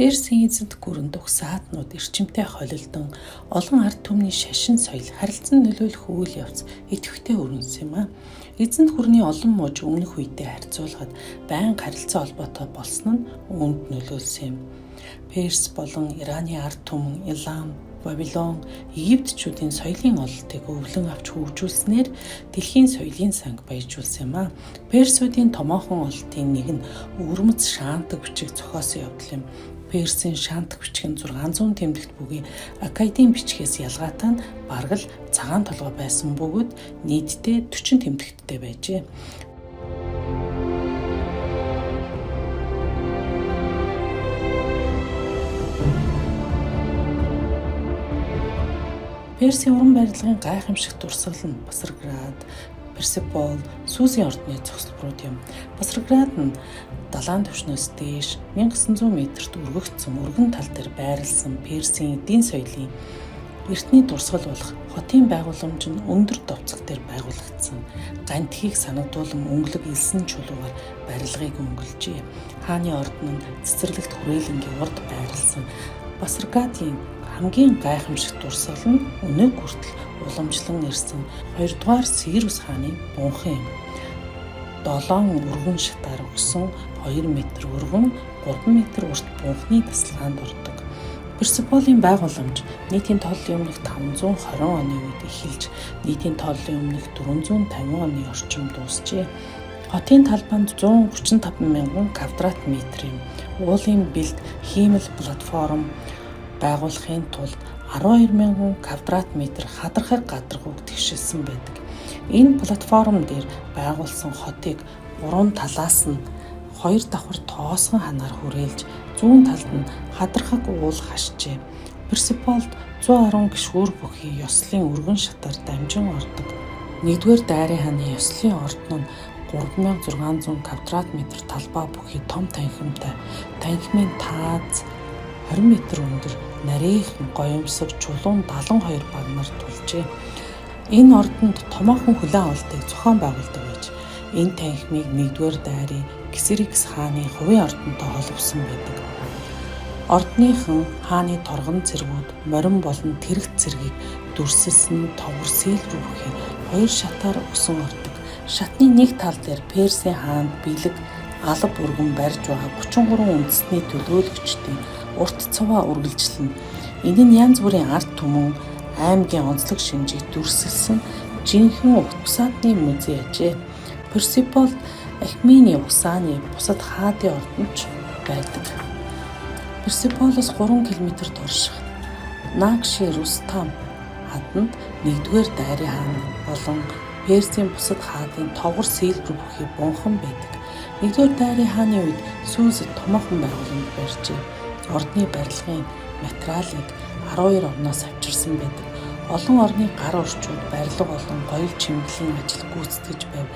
Персийн эзэнт гүрэнд угсаатнууд эрчимтэй холилдон олон ард түмний шашин соёл харилцан нөлөөлөх үйл явц идэвхтэй өрнөсөн юм а. Эзэнт гүрний олон мууж өмнөх үедээ харьцуулахад байнга харилцаа холбоотой болсон нь үүнд нөлөөлсөн юм. Перс болон Ираны ард түмэн, Илам, Бабилон, Египтчүүдийн соёлын ололтыг өвлөн авч хөгжүүлснээр дэлхийн соёлын санг баяжуулсан юм а. Персүүдийн томоохон ололтын нэг нь өвөрмөц шаантаг бичиг зохиосон явдал юм. Персийн шаантаг бичиг нь 600 тэмдэгт бүгийн Аккадийн бичгээс ялгаатай нь бараг л цагаан толгой байсан бөгөөд нийтдээ 40 тэмдэгттэй байжээ. Персийн уран барилгын гайхамшигт дурсгал нь Басарград, Персепол, Сүүсийн ордны цогцлборууд юм. Басарград нь далайн түвшнээс дээш 1900 метрт өргөгдсөн өргөн тал дээр байрласан Персийн эдийн соёлын эртний дурсгал болох хотын байгууламж нь өндөр довцог дээр байгуулагдсан. Гантхийг санагдуулан өнгөлөг элсэн чулуугаар барилгыг өнгөлжээ. Хааны ордон нь цэцэрлэгт хүрээлэнгийн урд байрласан. Басаргадын хамгийн гайхамшигт дурсгал нь өнөөг хүртэл уламжлан ирсэн 2 дугаар Сирус хааны бунхан юм. 7 өргөн шатаар өгсөн 2 м өргөн 3 м урт бунханы тасалгаанд ордог. Персеполийн байгууламж нийтийн тооллын өмнөх 520 оны үед эхэлж нийтийн тооллын өмнөх 450 оны орчим дуусжээ. Хотын талбайд 135,000 квадрат метр юм. Уулын бэлд хиймэл платформ байгуулахын тулд 12,000 квадрат метр хадархаг гадаргууг тэгшилсэн байдаг. Энэ платформ дээр байгуулсан хотыг 3 талаас нь 2 давхар тоосгон ханаар хүрээлж зүүн талд нь хадархаг уул хашжээ. Персеполд 110 гишүүр бүхий ёслолын өргөн шатаар дамжин ордог. 1-р дайрын хааны ёслолын ордон нь 3600 квадрат метр талбай бүхий том танхимтай. Танхимын тааз 20 м өндөр нарийнхан гоёмсог чулуун 72 багнаар тулжээ. Энэ ордонд томоохон хүлээн авалтыг зохион байгуулдаг байж энэ танхимыг 1-р дайрын Ксерикс хааны хувийн ордонтой холбосон байдаг. Ордныхан хааны торгон цэргүүд морин болон тэрэгт цэргийг дүрсэлсэн товгор сийл рүү бүхий 2 шатаар өгсөн ордог. Шатны нэг тал дээр Персийн хаанд бэлэг алба өргөн барьж байгаа 33 үндэсний төлөөлөгчдийн урт цуваа үргэлжлэнэ. Энэ нь янз бүрийн ард түмэн аймгийн онцлог шинжийг дүрсэлсэн жинхэнэ угсаатны музей ажээ. Персеполд Ахмины угсааны бусад хаадын ордонч байдаг. Персеполоос 3 км турших Накши Рустам хаданд 1-р дайрын хаан болон Персийн бусад хаадын товгор сийлбэр бүхий бунхан байдаг. 1-р дайрын хааны үед Сүүсэд томоохон байгууламж барьжээ. Ордны барилгын материалыг 12 орноос авчирсан байдаг. Олон орны гар орчууд барилга болон гоёл чимэглэлийн ажил гүйцэтгэж байв.